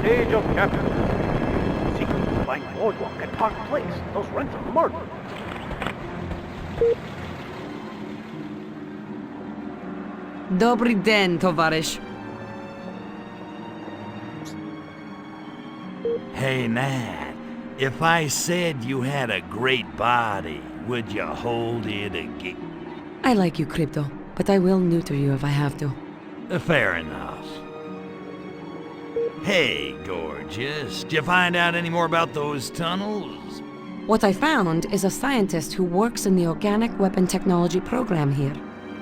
age of capitalism. Secret flying boardwalk at Park Place. Those rents are murder. Dobry den, tovarzysz. Hey, Nat, if I said you had a great body, would you hold it again? I like you, Crypto, but I will neuter you if I have to. Fair enough. Hey, gorgeous, did you find out any more about those tunnels? What I found is a scientist who works in the organic weapon technology program here.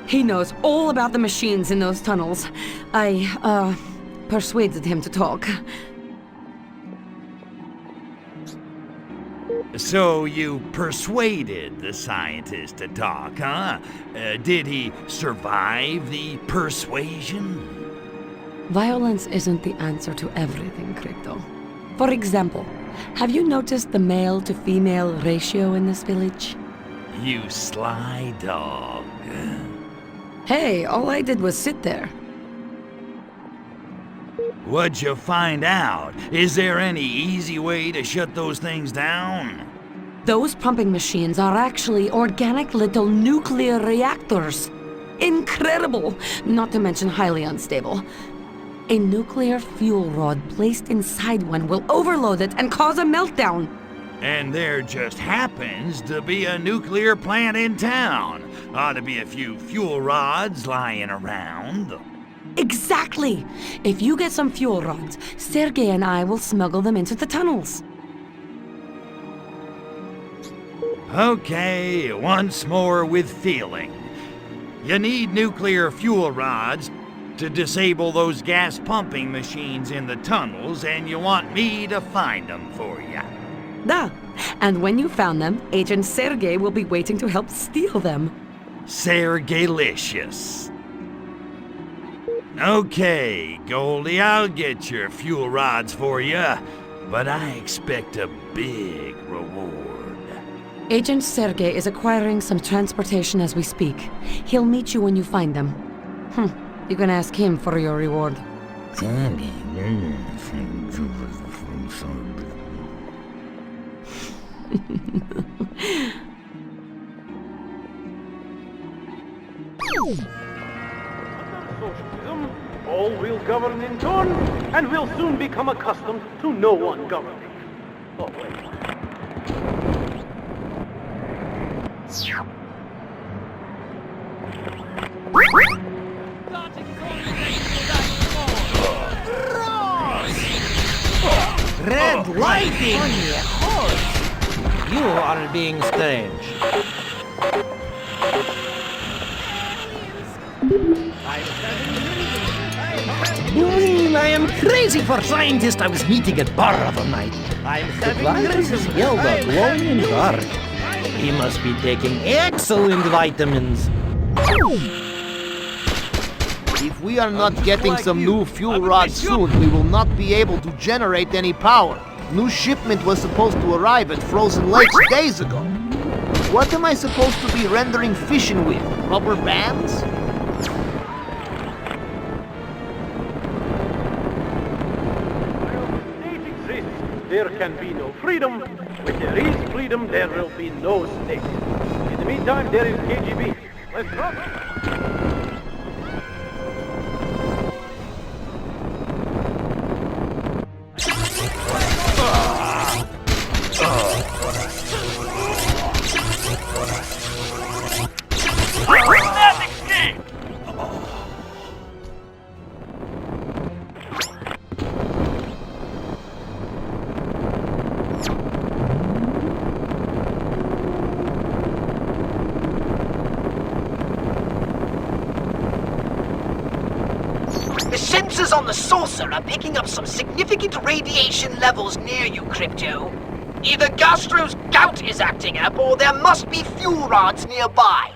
He knows all about the machines in those tunnels. I, persuaded him to talk. So you persuaded the scientist to talk, huh? Did he survive the persuasion? Violence isn't the answer to everything, Crypto. For example, have you noticed the male-to-female ratio in this village? You sly dog. Hey, all I did was sit there. What'd you find out? Is there any easy way to shut those things down? Those pumping machines are actually organic little nuclear reactors. Incredible! Not to mention highly unstable. A nuclear fuel rod placed inside one will overload it and cause a meltdown. And there just happens to be a nuclear plant in town. Ought to be a few fuel rods lying around. Exactly! If you get some fuel rods, Sergei and I will smuggle them into the tunnels. Okay, once more with feeling. You need nuclear fuel rods to disable those gas pumping machines in the tunnels, and you want me to find them for you. Da! And when you found them, Agent Sergei will be waiting to help steal them. Sergei-licious. Okay, Goldie, I'll get your fuel rods for you, but I expect a big reward. Agent Sergei is acquiring some transportation as we speak. He'll meet you when you find them. You can ask him for your reward. Socialism, all will govern in turn, and will soon become accustomed to no one governing. Oh, wait. Red lighting! You are being strange. I am crazy for scientist I was meeting at bar other night. The glass is yellow, glowing in dark. He must be taking excellent vitamins. If we are not getting some new fuel rods soon, we will not be able to generate any power. New shipment was supposed to arrive at Frozen Lakes days ago. What am I supposed to be rendering fission with? Rubber bands? There can be no freedom. When there is freedom, there will be no state. In the meantime, there is KGB. Let's rock. The sensors on the saucer are picking up some significant radiation levels near you, Crypto. Either Gastro's gout is acting up, or there must be fuel rods nearby.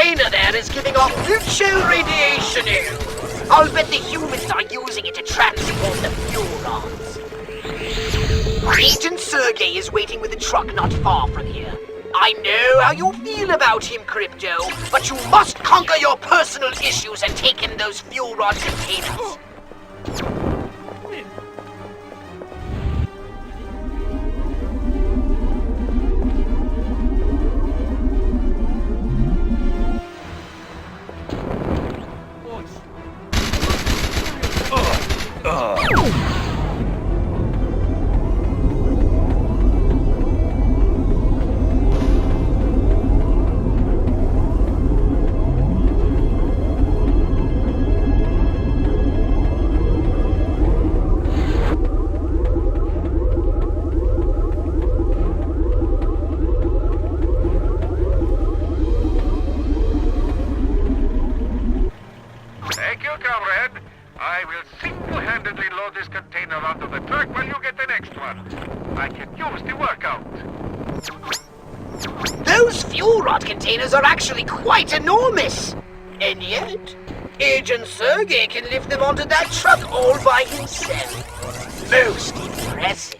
container there is giving off mutual radiation. I'll bet the humans are using it to transport the fuel rods. Agent Sergey is waiting with a truck not far from here. I know how you feel about him, Crypto, but you must conquer your personal issues and take in those fuel rod containers. Thank you, comrade. I will single-handedly load this container onto the truck while you get the next one. I can use the workout. Those fuel rod containers are actually quite enormous. And yet, Agent Sergey can lift them onto that truck all by himself. Most impressive.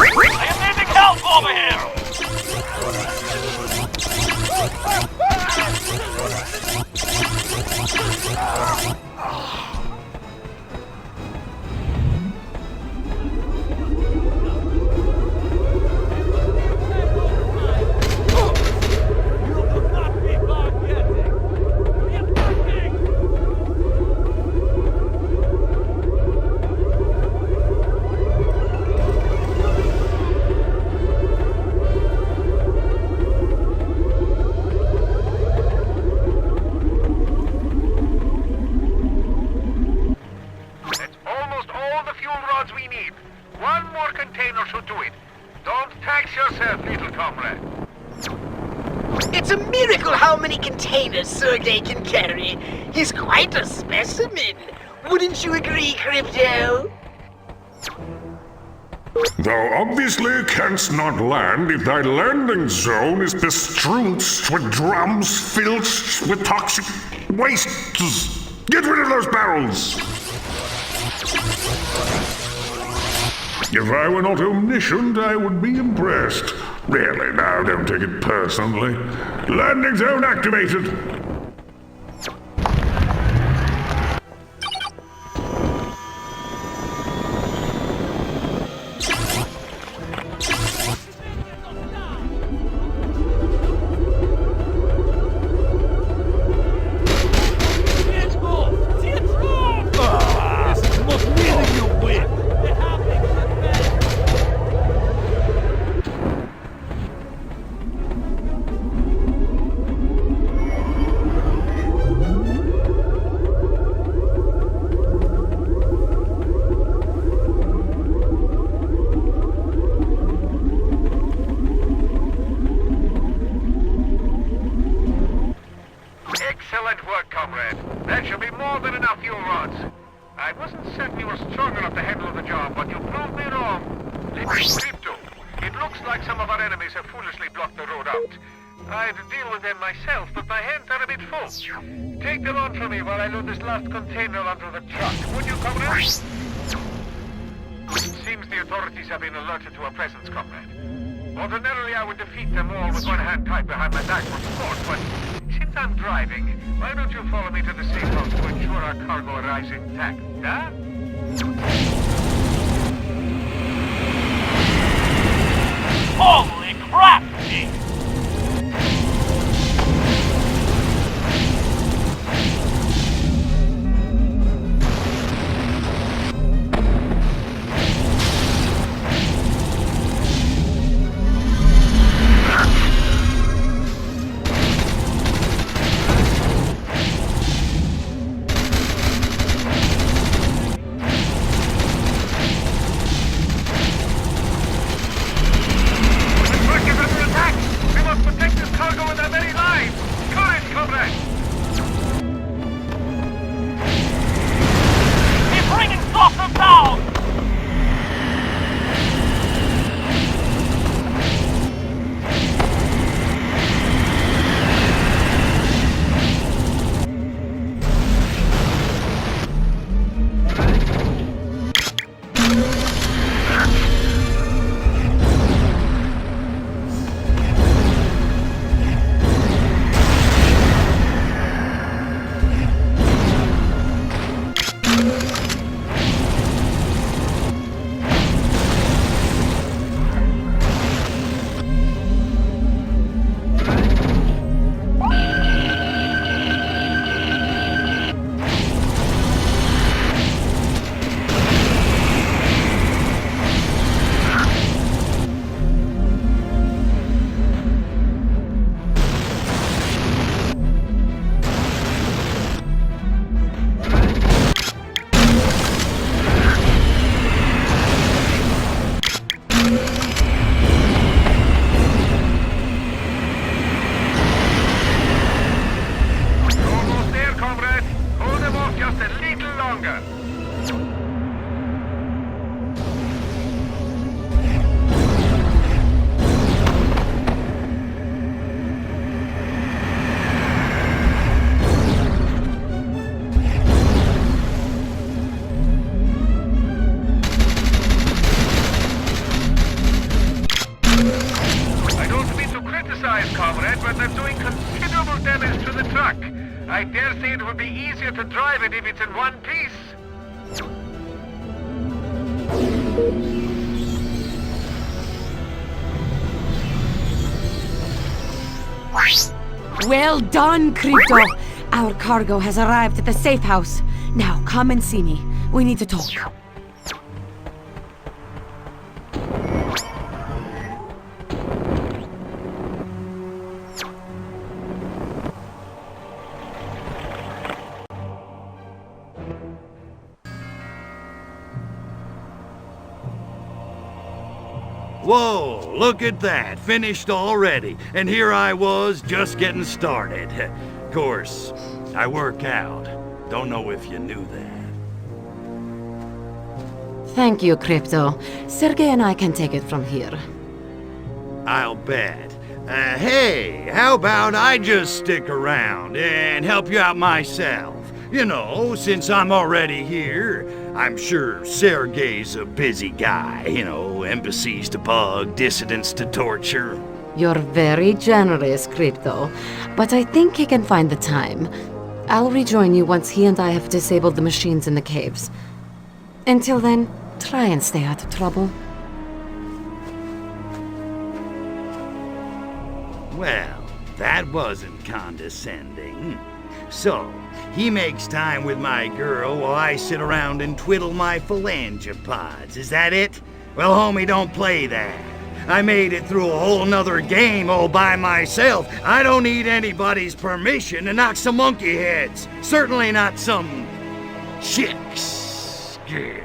I am needing help over here! We need. One more container should do it. Don't tax yourself, little comrade. It's a miracle how many containers Sergey can carry. He's quite a specimen. Wouldn't you agree, Crypto? Thou obviously canst not land if thy landing zone is bestrewed with drums filled with toxic wastes. Get rid of those barrels! If I were not omniscient, I would be impressed. Really, now, don't take it personally. Landing zone activated! Excellent work, comrade. That should be more than enough fuel rods. I wasn't certain you were strong enough to handle the job, but you proved me wrong. Let's Crypto. It looks like some of our enemies have foolishly blocked the road out. I'd deal with them myself, but my hands are a bit full. Take them on for me while I load this last container onto the truck. Would you, comrade? Seems the authorities have been alerted to our presence, comrade. Ordinarily, I would defeat them all with one hand tied behind my back for sport, but since I'm driving, why don't you follow me to the safe house to ensure our cargo arrives intact, huh? Holy crap, G! that, comrade, but they're doing considerable damage to the truck. I dare say it would be easier to drive it if it's in one piece. Well done, Crypto! Our cargo has arrived at the safe house. Now, come and see me. We need to talk. Whoa, look at that. Finished already. And here I was, just getting started. Of course, I work out. Don't know if you knew that. Thank you, Crypto. Sergey and I can take it from here. I'll bet. Hey, how about I just stick around and help you out myself? You know, since I'm already here, I'm sure Sergey's a busy guy. You know, embassies to bug, dissidents to torture. You're very generous, Crypto, but I think he can find the time. I'll rejoin you once he and I have disabled the machines in the caves. Until then, try and stay out of trouble. Well, that wasn't condescending. So, he makes time with my girl while I sit around and twiddle my phalangopods. Is that it? Well, homie, don't play that. I made it through a whole nother game all by myself. I don't need anybody's permission to knock some monkey heads. Certainly not some chicks. Yeah.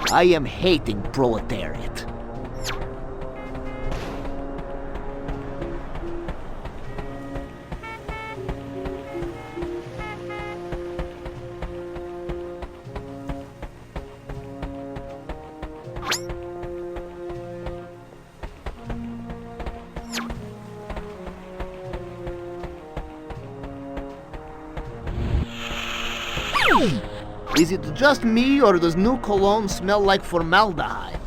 I am hating proletariat. Is it just me, or does new cologne smell like formaldehyde?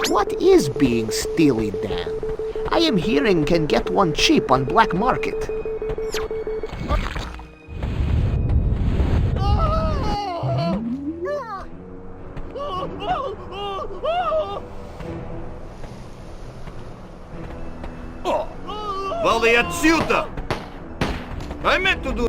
What is being steely Dan? I am hearing can get one cheap on black market. Oh, Vale отсюда! I meant to do...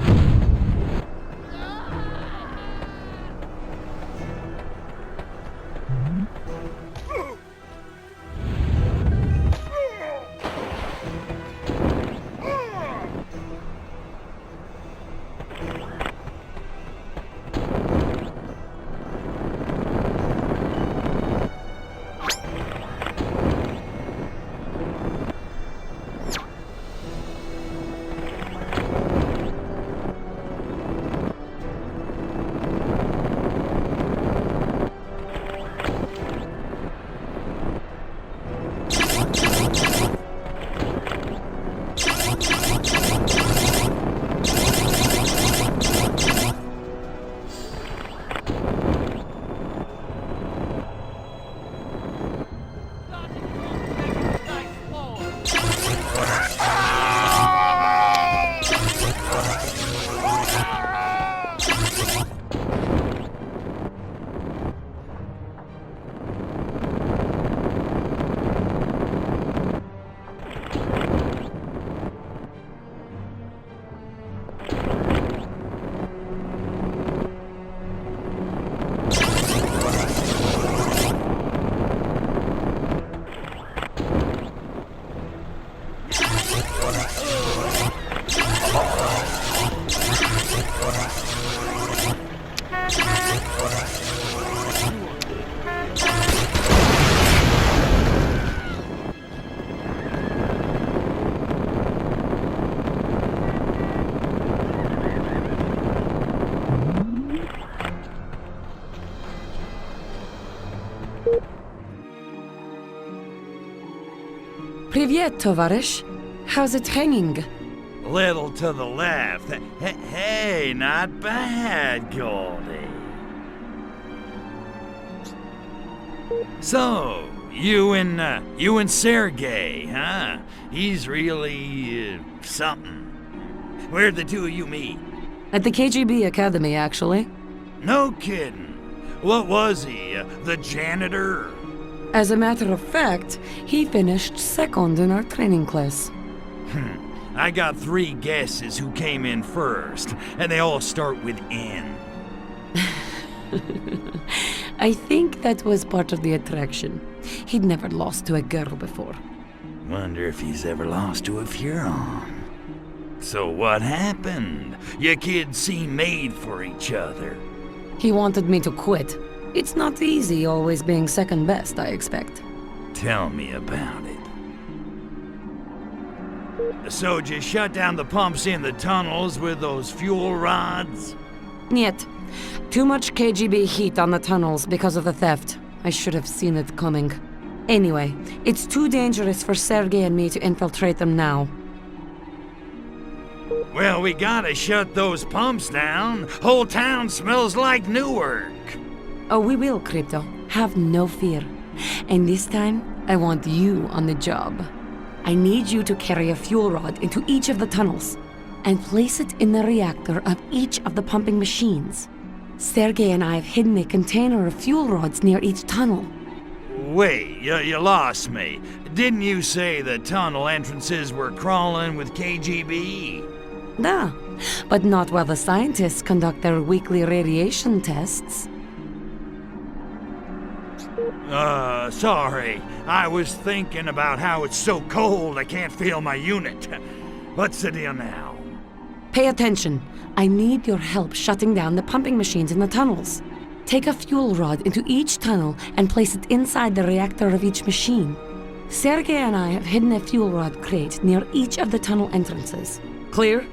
Привет, товарищ. How's it hanging? Little to the left. Hey, not bad, Goldie. So, you and Sergey, huh? He's really, something. Where'd the two of you meet? At the KGB Academy, actually. No kidding. What was he, the janitor? As a matter of fact, he finished second in our training class. I got 3 guesses who came in first, and they all start with N. I think that was part of the attraction. He'd never lost to a girl before. Wonder if he's ever lost to a Furon. So what happened? You kids seem made for each other. He wanted me to quit. It's not easy always being second best, I expect. Tell me about it. So just shut down the pumps in the tunnels with those fuel rods? Yet. Too much KGB heat on the tunnels because of the theft. I should have seen it coming. Anyway, it's too dangerous for Sergey and me to infiltrate them now. Well, we gotta shut those pumps down. Whole town smells like Newark. Oh, we will, Crypto. Have no fear. And this time, I want you on the job. I need you to carry a fuel rod into each of the tunnels and place it in the reactor of each of the pumping machines. Sergey and I have hidden a container of fuel rods near each tunnel. Wait, you lost me. Didn't you say the tunnel entrances were crawling with KGB? Da, but not while the scientists conduct their weekly radiation tests. Sorry. I was thinking about how it's so cold I can't feel my unit. What's the deal now? Pay attention. I need your help shutting down the pumping machines in the tunnels. Take a fuel rod into each tunnel and place it inside the reactor of each machine. Sergey and I have hidden a fuel rod crate near each of the tunnel entrances. Clear?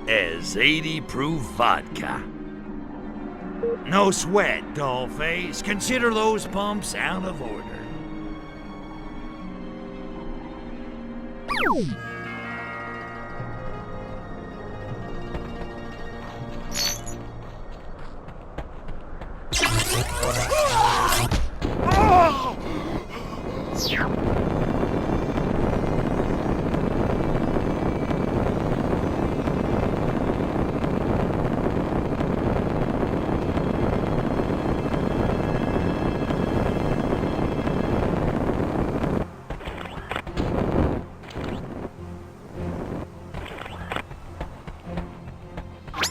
As 80 proof vodka. No sweat, dollface. Consider those pumps out of order.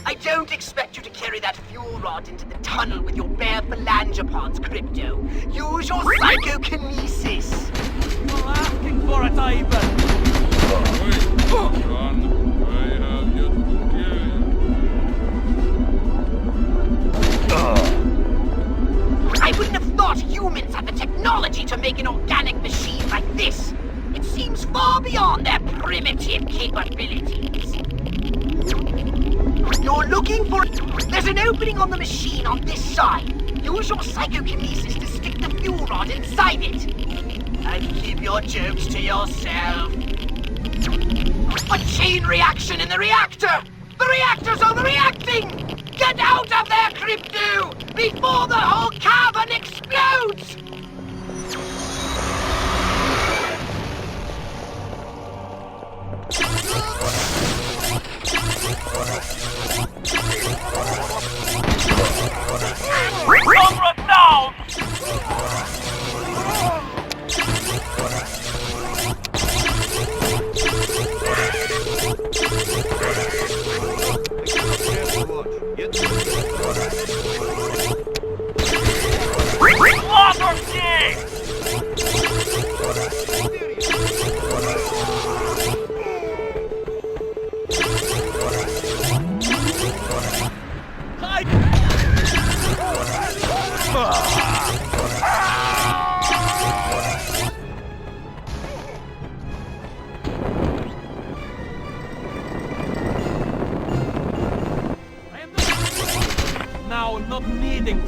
I don't expect you to carry that fuel rod into the tunnel with your bare phalangopods, Crypto. Use your psychokinesis. You're asking for it, Ivan! I wouldn't have thought humans had the technology to make an organic machine like this. It seems far beyond their primitive capabilities. You're looking for... There's an opening on the machine on this side. Use your psychokinesis to stick the fuel rod inside it. And keep your jokes to yourself. A chain reaction in the reactor! The reactor's overreacting! Get out of there, Crypto! Before the whole cavern explodes! Comrade down! Slaughter King! Now not needing...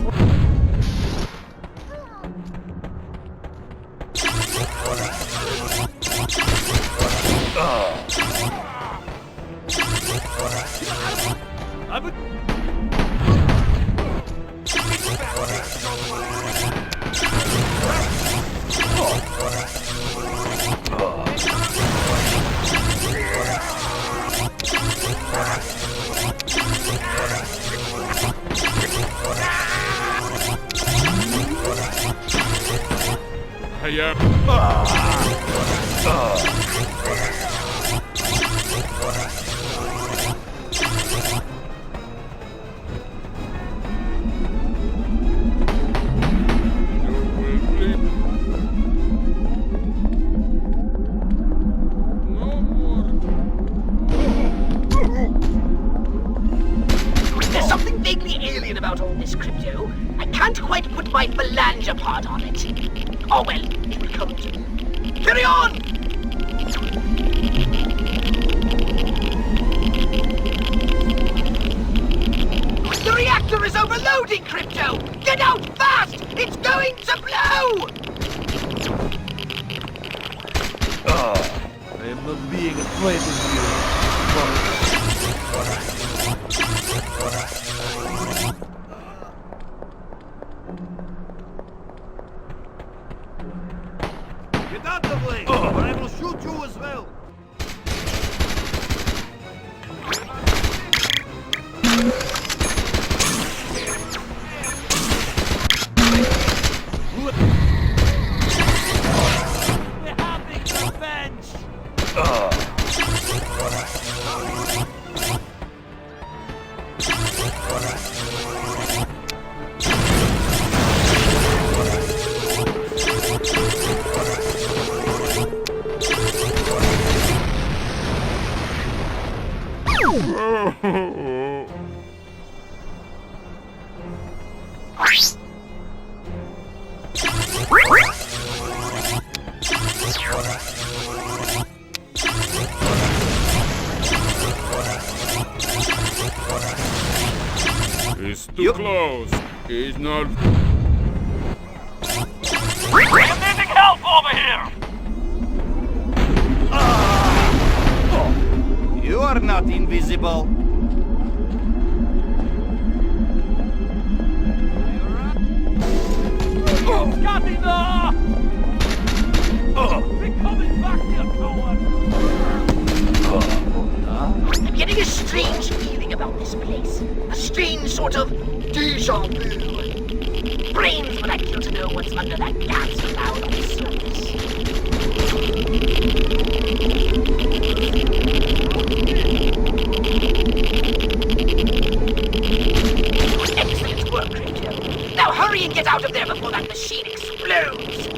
my phalange part on it. Oh well, it will come to me. Carry on! The reactor is overloading, Crypto! Get out fast! It's going to blow! I am not being afraid of you. Get out of the way, or I will shoot you as well. We're having revenge! It's too close. He's not. I'm needing help over here! You are not invisible. Katina! We're coming back here, coward! I'm getting a strange feeling about this place. A strange sort of deja vu. Brains would like you to know what's under that gas cloud on the surface. Excellent work, Crypto. Now hurry and get out of there before that machine explodes.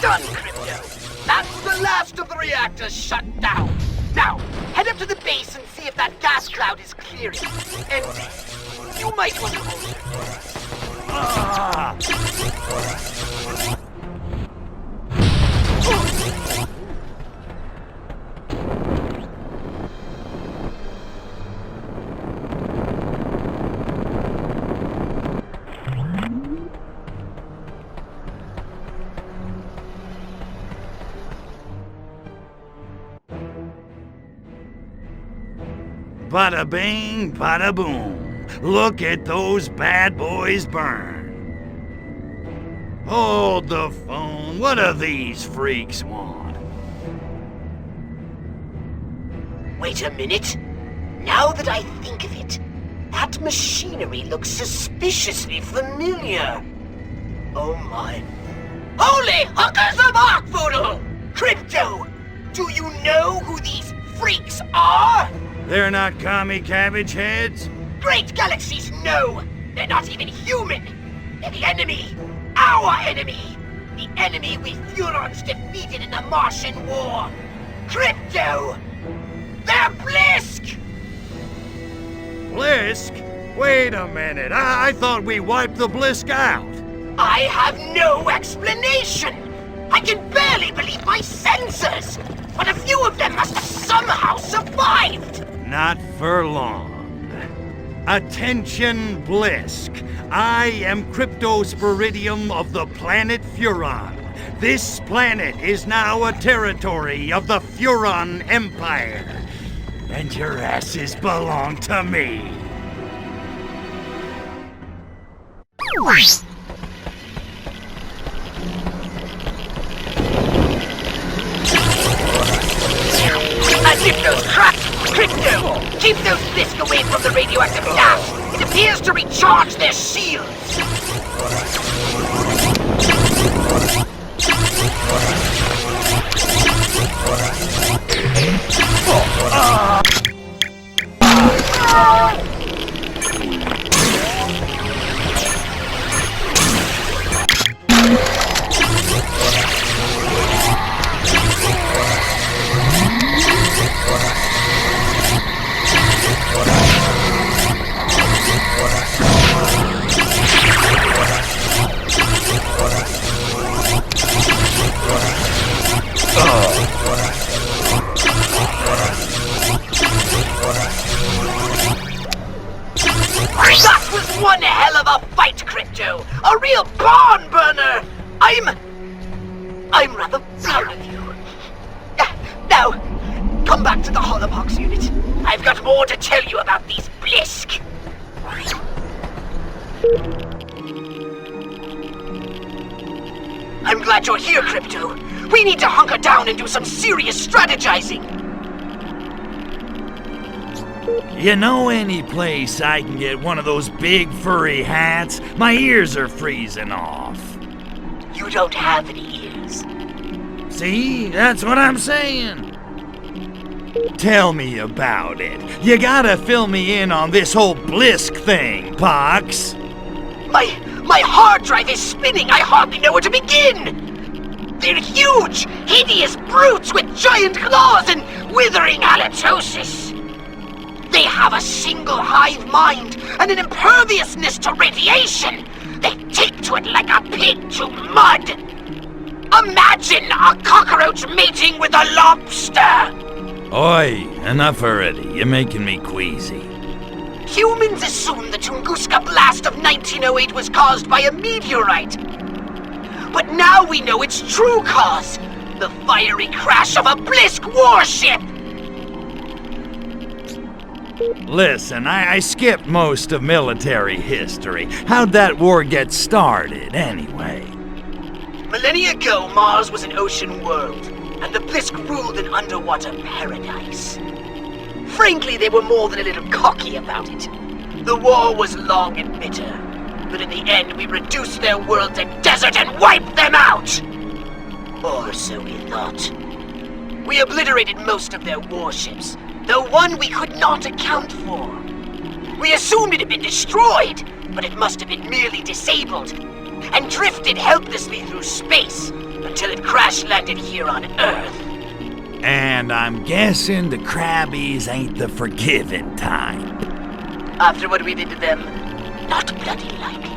Done, Crypto. That's the last of the reactors shut down. Now, head up to the base and see if that gas cloud is clearing. And you might want to hold your Bada bing, bada boom. Look at those bad boys burn. Hold the phone. What do these freaks want? Wait a minute. Now that I think of it, that machinery looks suspiciously familiar. Oh my. Holy hookers of arc voodoo! Crypto, do you know who these freaks are? They're not commie cabbage heads? Great galaxies, no! They're not even human! They're the enemy! Our enemy! The enemy we Furons defeated in the Martian War! Crypto! They're Blisk! Blisk? Wait a minute. I thought we wiped the Blisk out. I have no explanation! I can barely believe my senses! But a few of them must have somehow survived! Not for long. Attention, Blisk. I am Cryptosporidium of the planet Furon. This planet is now a territory of the Furon Empire. And your asses belong to me. As if those cracks! Crypto! Keep those Blisk away from the radioactive gas! It appears to recharge their shields! barn burner! I'm rather proud of you. Now, come back to the Holobox unit. I've got more to tell you about these Blisk. I'm glad you're here, Crypto. We need to hunker down and do some serious strategizing. You know any place I can get one of those big furry hats? My ears are freezing off. You don't have any ears. See? That's what I'm saying. Tell me about it. You gotta fill me in on this whole Blisk thing, Pox. My hard drive is spinning. I hardly know where to begin. They're huge, hideous brutes with giant claws and withering halitosis. They have a single hive mind and an imperviousness to radiation. They take to it like a pig to mud. Imagine a cockroach mating with a lobster. Oi, enough already. You're making me queasy. Humans assume the Tunguska blast of 1908 was caused by a meteorite. But now we know its true cause. The fiery crash of a Blisk warship. Listen, I skipped most of military history. How'd that war get started, anyway? Millennia ago, Mars was an ocean world, and the Blisk ruled an underwater paradise. Frankly, they were more than a little cocky about it. The war was long and bitter, but in the end we reduced their world to desert and wiped them out! Or so we thought. We obliterated most of their warships, though one we could not account for. We assumed it had been destroyed, but it must have been merely disabled, and drifted helplessly through space until it crash-landed here on Earth. And I'm guessing the Krabbies ain't the forgiving type. After what we did to them, not bloody likely.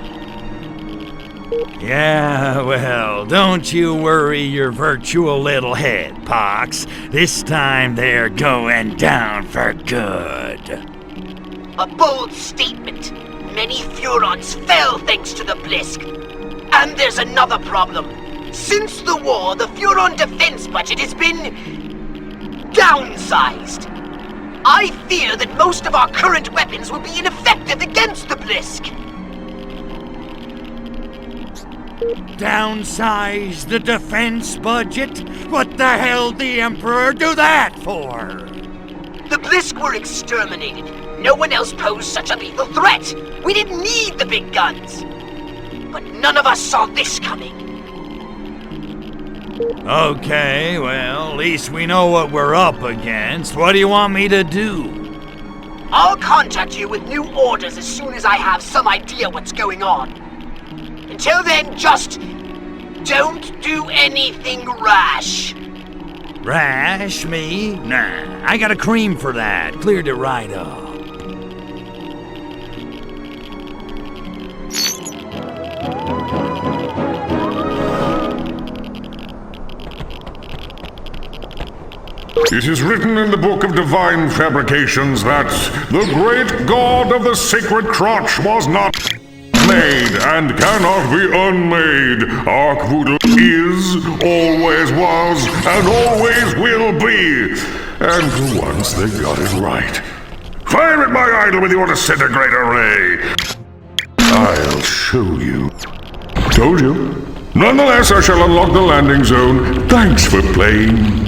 Yeah, well, don't you worry your virtual little head, Pox. This time they're going down for good. A bold statement. Many Furons fell thanks to the Blisk. And there's another problem. Since the war, the Furon defense budget has been downsized. I fear that most of our current weapons will be ineffective against the Blisk. Downsize the defense budget? What the hell the Emperor do that for? The Blisk were exterminated. No one else posed such a lethal threat. We didn't need the big guns. But none of us saw this coming. Okay, well, at least we know what we're up against. What do you want me to do? I'll contact you with new orders as soon as I have some idea what's going on. Until then, just don't do anything rash. Rash, me? Nah, I got a cream for that. Cleared it right up. It is written in the Book of Divine Fabrications that the great god of the sacred crotch was not made and cannot be unmade. Arkvoodle is, always was, and always will be. And for once they got it right. Fire at my idol with your disintegrator ray. I'll show you. Told you. Nonetheless, I shall unlock the landing zone. Thanks for playing.